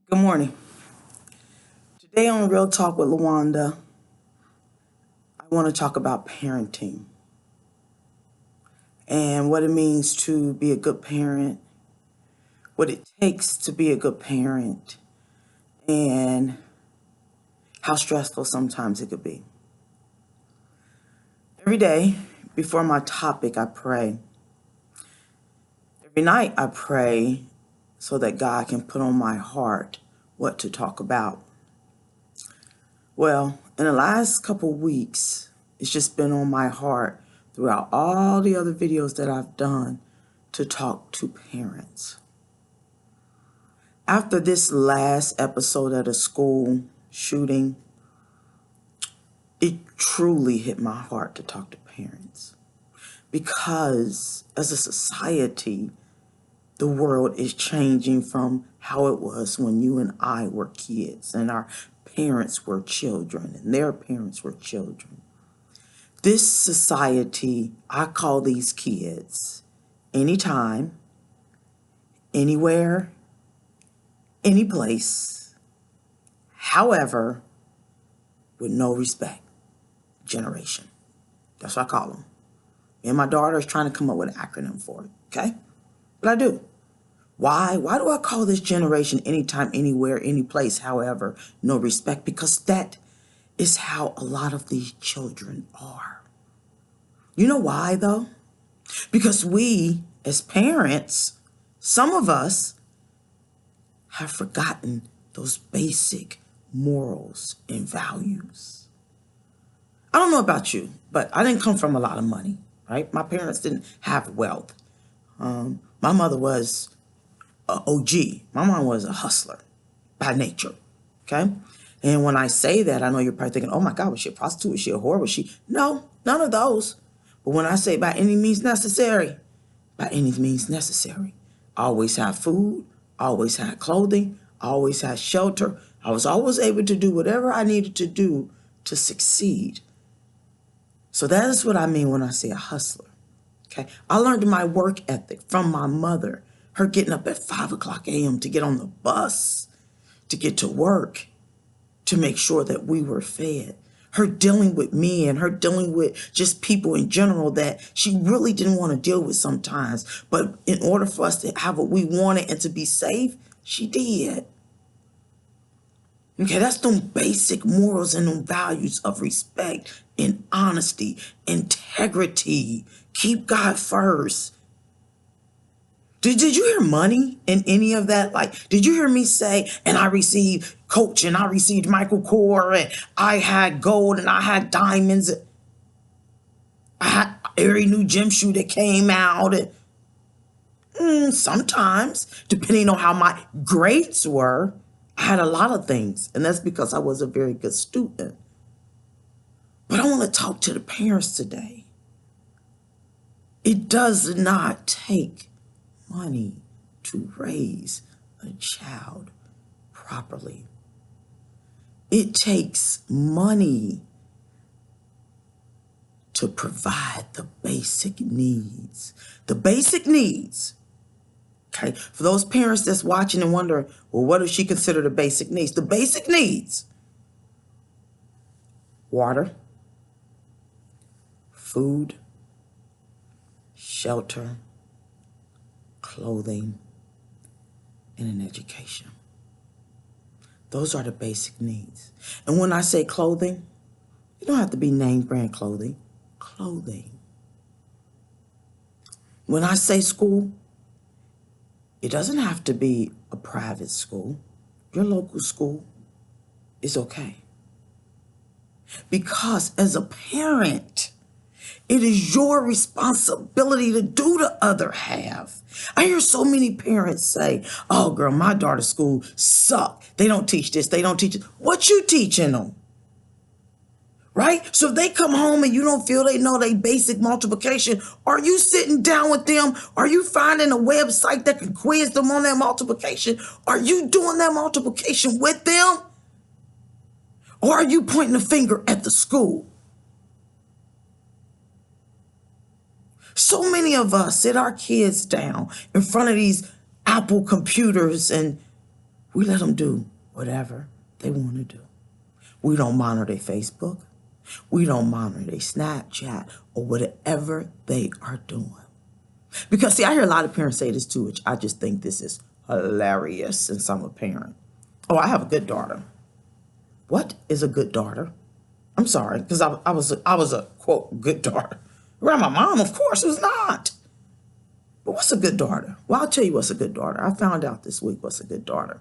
Good morning. Today on Real Talk with Lawanda, I want to talk about parenting and what it means to be a good parent, what it takes to be a good parent, and how stressful sometimes it could be. Every day before my topic, I pray. Every night, I pray so that God can put on my heart what to talk about. Well, in the last couple weeks, it's just been on my heart throughout all the other videos that I've done to talk to parents. After this last episode at a school shooting, it truly hit my heart to talk to parents. Because as a society, the world is changing from how it was when you and I were kids and our parents were children and their parents were children. This society, I call these kids anytime, anywhere, any place, however, with no respect generation. That's what I call them. Me and my daughter is trying to come up with an acronym for it, okay? But I do. Why? Why do I call this generation anytime, anywhere, any place, however, no respect? Because that is how a lot of these children are. You know why, though? Because we, as parents, some of us have forgotten those basic morals and values. I don't know about you, but I didn't come from a lot of money, right? My parents didn't have wealth. My mother was a OG. My mom was a hustler by nature, okay? And when I say that, I know you're probably thinking, oh my God, was she a prostitute? Was she a whore? Was she? No, none of those. But when I say by any means necessary, by any means necessary. I always had food, always had clothing, always had shelter. I was always able to do whatever I needed to do to succeed. So that is what I mean when I say a hustler. Okay. I learned my work ethic from my mother, her getting up at 5 o'clock a.m. to get on the bus, to get to work, to make sure that we were fed. Her dealing with me and her dealing with just people in general that she really didn't want to deal with sometimes. But in order for us to have what we wanted and to be safe, she did. Okay, that's them basic morals and them values of respect and honesty, integrity. Keep God first. Did you hear money in any of that? Like, did you hear me say, and I received Coach and I received Michael Kors and I had gold and I had diamonds. I had every new gym shoe that came out. And sometimes, depending on how my grades were, I had a lot of things. And that's because I was a very good student. But I want to talk to the parents today. It does not take money to raise a child properly. It takes money to provide the basic needs. The basic needs. Okay, for those parents that's watching and wondering, well, what does she consider the basic needs? The basic needs: water, food, shelter, clothing, and an education. Those are the basic needs. And when I say clothing, it don't have to be name brand clothing. Clothing. When I say school, it doesn't have to be a private school. Your local school is okay. Because as a parent, it is your responsibility to do the other half. I hear so many parents say, oh girl, my daughter's school suck. They don't teach this, they don't teach it. What you teaching them? Right? So if they come home and you don't feel they know they basic multiplication, are you sitting down with them? Are you finding a website that can quiz them on that multiplication? Are you doing that multiplication with them? Or are you pointing the finger at the school? So many of us sit our kids down in front of these Apple computers and We let them do whatever they want to do. We don't monitor their Facebook. We don't monitor their Snapchat or whatever they are doing. Because, see, I hear a lot of parents say this too, which I just think this is hilarious since I'm a parent. Oh, I have a good daughter. What is a good daughter? I'm sorry, because I was a, quote, good daughter. Around my mom, of course, was not. But what's a good daughter? Well, I'll tell you what's a good daughter. I found out this week what's a good daughter.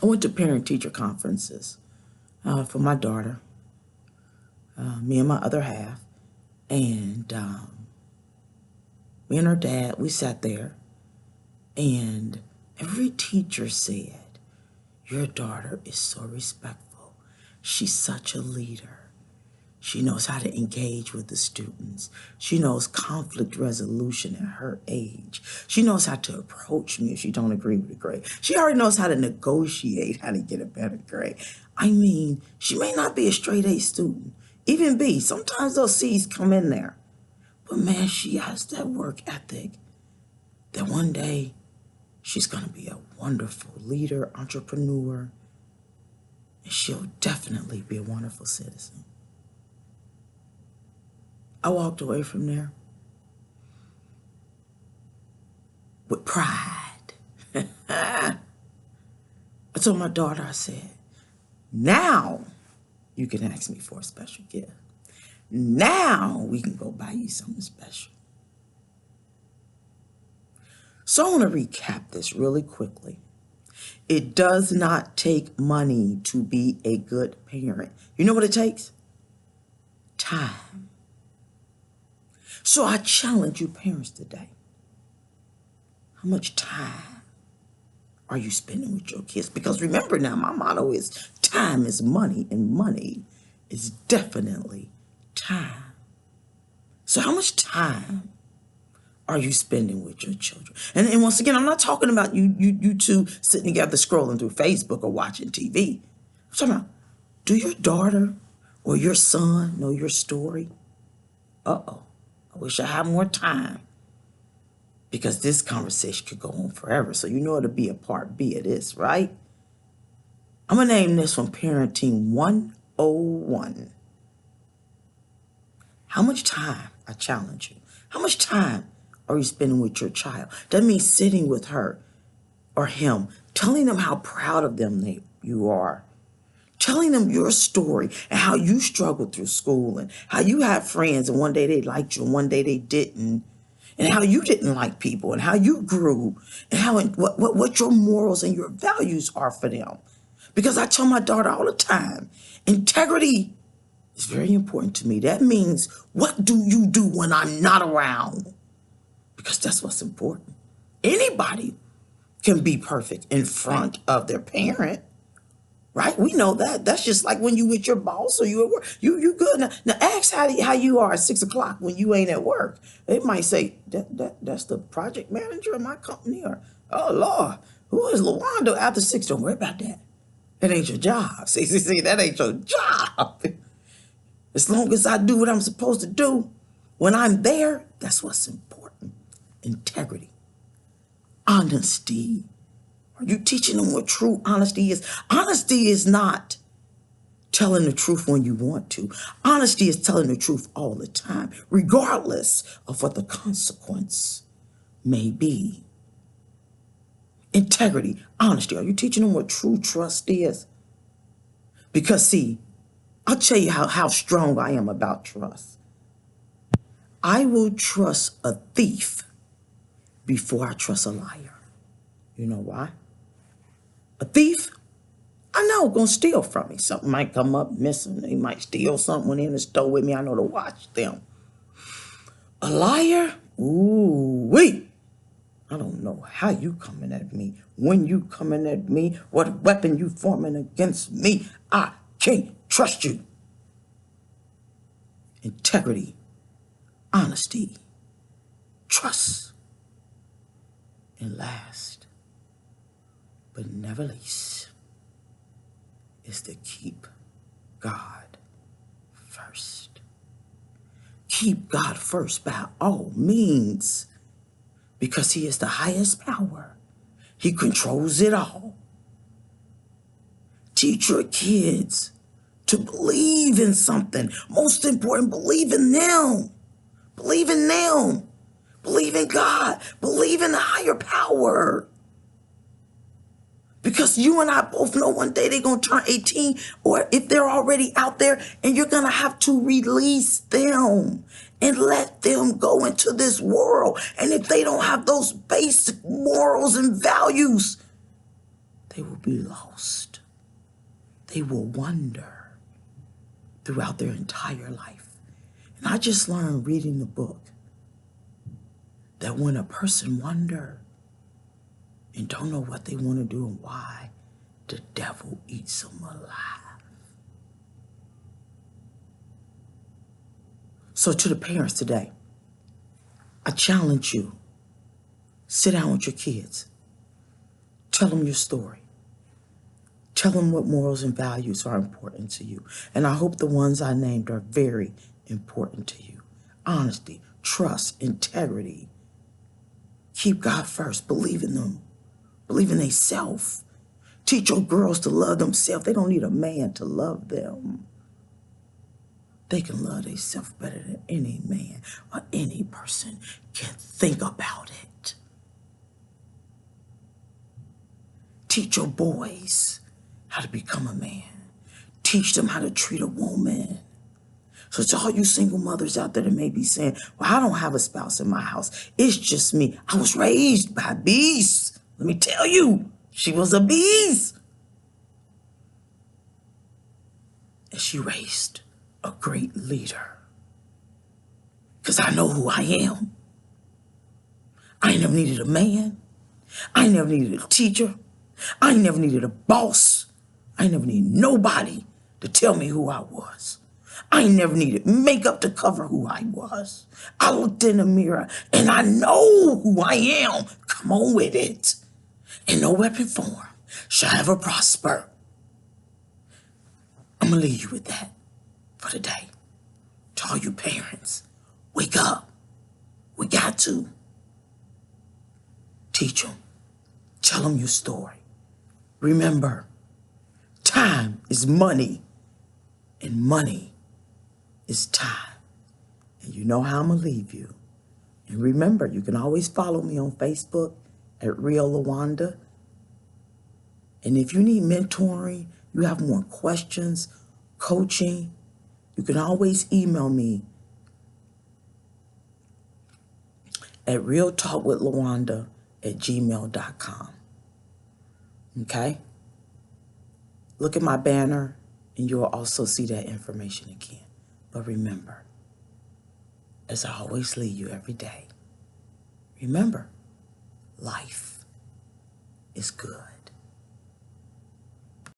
I went to parent-teacher conferences for my daughter, me and my other half, and me and her dad, we sat there, and every teacher said, your daughter is so respectful. She's such a leader. She knows how to engage with the students. She knows conflict resolution at her age. She knows how to approach me if she don't agree with the grade. She already knows how to negotiate, how to get a better grade. I mean, she may not be a straight A student, even B. Sometimes those C's come in there. But man, she has that work ethic that one day she's going to be a wonderful leader, entrepreneur, and she'll definitely be a wonderful citizen. I walked away from there with pride. I told my daughter, I said, now you can ask me for a special gift. Now we can go buy you something special. So I want to recap this really quickly. It does not take money to be a good parent. You know what it takes? Time. So I challenge you parents today. How much time are you spending with your kids? Because remember now, my motto is time is money, and money is definitely time. So how much time are you spending with your children? And once again, I'm not talking about you two sitting together scrolling through Facebook or watching TV. I'm talking about, do your daughter or your son know your story? Uh-oh. I wish I had more time, because this conversation could go on forever. So you know it'll be a part B of this, right? I'm going to name this one Parenting 101. How much time, I challenge you, how much time are you spending with your child? That means sitting with her or him, telling them how proud of them you are, telling them your story and how you struggled through school and how you had friends and one day they liked you and one day they didn't, and how you didn't like people and how you grew and how what your morals and your values are for them. Because I tell my daughter all the time, integrity is very important to me. That means, what do you do when I'm not around? Because that's what's important. Anybody can be perfect in front of their parent. Right? We know that. That's just like when you with your boss or you at work. You good. Now ask how you are at 6 o'clock when you ain't at work. They might say, that's the project manager of my company. Or, oh, Lord, who is LaWanda after 6? Don't worry about that. That ain't your job. See, that ain't your job. As long as I do what I'm supposed to do, when I'm there, that's what's important. Integrity. Honesty. Are you teaching them what true honesty is? Honesty is not telling the truth when you want to. Honesty is telling the truth all the time, regardless of what the consequence may be. Integrity, honesty. Are you teaching them what true trust is? Because see, I'll tell you how strong I am about trust. I will trust a thief before I trust a liar. You know why? A thief, I know, gonna steal from me. Something might come up missing. They might steal something in the store with me. I know to watch them. A liar, ooh-wee. I don't know how you coming at me, when you coming at me, what weapon you forming against me. I can't trust you. Integrity, honesty, trust. And last, but never least, is to keep God first. Keep God first by all means, because he is the highest power. He controls it all. Teach your kids to believe in something. Most important, believe in them. Believe in them. Believe in God. Believe in the higher power. Because you and I both know one day they're going to turn 18, or if they're already out there, and you're going to have to release them and let them go into this world. And if they don't have those basic morals and values, they will be lost. They will wander throughout their entire life. And I just learned reading the book that when a person wanders and don't know what they want to do and why, the devil eats them alive. So to the parents today, I challenge you, sit down with your kids. Tell them your story. Tell them what morals and values are important to you. And I hope the ones I named are very important to you. Honesty, trust, integrity. Keep God first. Believe in them. Believe in themselves. Teach your girls to love themselves. They don't need a man to love them. They can love themselves better than any man or any person can think about it. Teach your boys how to become a man. Teach them how to treat a woman. So to all you single mothers out there that may be saying, well, I don't have a spouse in my house. It's just me. I was raised by beasts. Let me tell you, she was a beast. And she raised a great leader. Because I know who I am. I ain't never needed a man. I ain't never needed a teacher. I ain't never needed a boss. I ain't never needed nobody to tell me who I was. I ain't never needed makeup to cover who I was. I looked in the mirror and I know who I am. Come on with it. And no weapon formed shall ever prosper. I'm going to leave you with that for today. To all you parents, wake up. We got to. Teach them. Tell them your story. Remember, time is money, and money is time. And you know how I'm going to leave you. And remember, you can always follow me on Facebook at Real Lawanda. And if you need mentoring, you have more questions, coaching, you can always email me at realtalkwithlawanda@gmail.com. Okay? Look at my banner and you'll also see that information again. But remember, as I always leave you every day, remember, life is good.